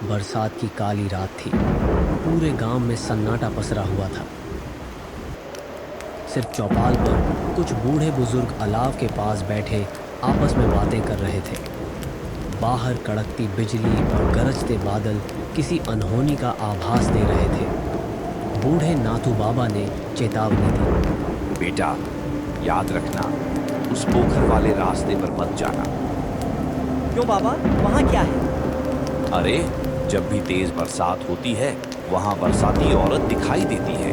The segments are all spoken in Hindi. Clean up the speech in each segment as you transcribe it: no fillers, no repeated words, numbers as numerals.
बरसात की काली रात थी। पूरे गांव में सन्नाटा पसरा हुआ था। सिर्फ चौपाल पर कुछ बूढ़े बुजुर्ग अलाव के पास बैठे आपस में बातें कर रहे थे। बाहर कड़कती बिजली और गरजते बादल किसी अनहोनी का आभास दे रहे थे। बूढ़े नाथू बाबा ने चेतावनी दी। बेटा, याद रखना, उस पोखर वाले रास्ते पर मत जाना। क्यों बाबा, वहाँ क्या है? अरे, जब भी तेज बरसात होती है वहाँ बरसाती औरत दिखाई देती है।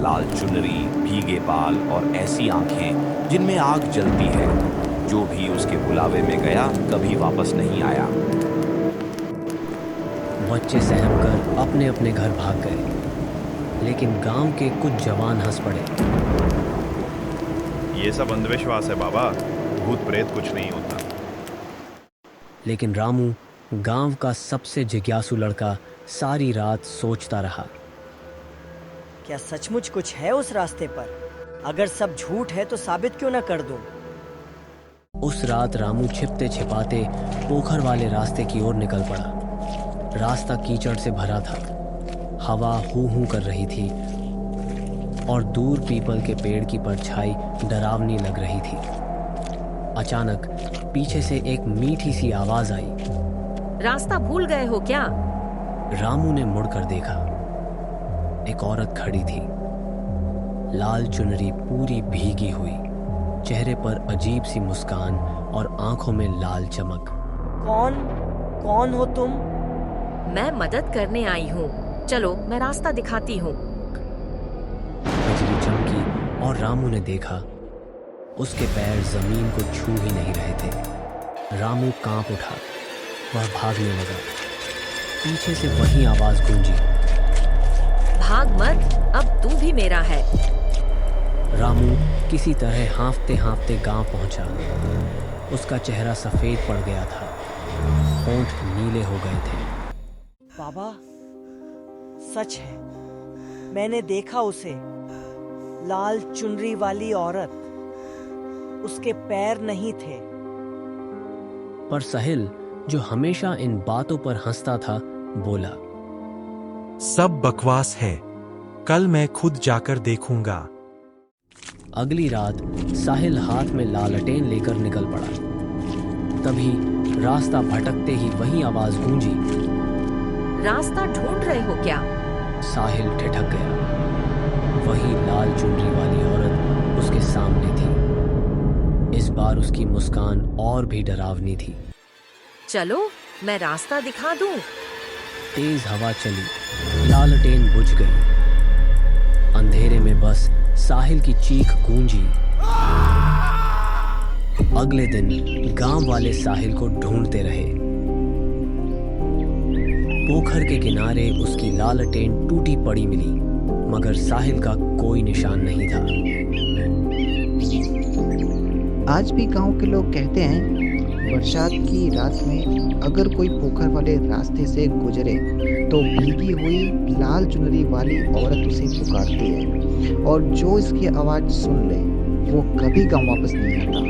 लाल चुनरी, भीगे बाल और ऐसी आंखें जिनमें आग जलती है। जो भी उसके बुलावे में गया कभी वापस नहीं आया। बच्चे सहमकर अपने अपने घर भाग गए, लेकिन गांव के कुछ जवान हंस पड़े। ये सब अंधविश्वास है बाबा, भूत प्रेत कुछ नहीं होता। लेकिन रामू, गांव का सबसे जिज्ञासु लड़का, सारी रात सोचता रहा। क्या सचमुच कुछ है उस रास्ते पर? अगर सब झूठ है तो साबित क्यों न कर दूं? उस रात रामू छिपते छिपाते पोखर वाले रास्ते की ओर निकल पड़ा। रास्ता कीचड़ से भरा था। हवा हू हू कर रही थी और दूर पीपल के पेड़ की परछाई डरावनी लग रही थी। अचानक पीछे से एक मीठी सी आवाज आई। रास्ता भूल गए हो क्या? रामू ने मुड़कर देखा। एक औरत खड़ी थी, लाल चुनरी पूरी भीगी हुई, चेहरे पर अजीब सी मुस्कान और आंखों में लाल चमक। कौन हो तुम? मैं मदद करने आई हूँ। चलो, मैं रास्ता दिखाती हूँ। बिजली चमकी और रामू ने देखा, उसके पैर जमीन को छू ही नहीं रहे थे। रामू कांप उठा। वह भागने लगा। पीछे से वही आवाज गूंजी। भाग मत, अब तू भी मेरा है। रामू किसी तरह हाँफते हाँफते गांव पहुंचा। उसका चेहरा सफेद पड़ गया था, होंठ नीले हो गए थे। बाबा, सच है, मैंने देखा उसे। लाल चुनरी वाली औरत। उसके पैर नहीं थे। पर साहिल, जो हमेशा इन बातों पर हंसता था, बोला, सब बकवास है, कल मैं खुद जाकर देखूंगा। अगली रात साहिल हाथ में लालटेन लेकर निकल पड़ा। तभी रास्ता भटकते ही वही आवाज गूंजी। रास्ता ढूंढ रहे हो क्या? साहिल ठिठक गया। वही लाल चुनरी वाली औरत उसके सामने थी। इस बार उसकी मुस्कान और भी डरावनी थी। चलो, मैं रास्ता दिखा दूं। तेज हवा चली, लालटेन बुझ गई। अंधेरे में बस साहिल की चीख गूंजी। अगले दिन गांव वाले साहिल को ढूंढते रहे। पोखर के किनारे उसकी लालटेन टूटी पड़ी मिली, मगर साहिल का कोई निशान नहीं था। आज भी गांव के लोग कहते हैं, बरसात की रात में अगर कोई पोखर वाले रास्ते से गुजरे तो भीगी हुई लाल चुनरी वाली औरत उसे पुकारती है, और जो इसकी आवाज सुन ले वो कभी गांव वापस नहीं आता।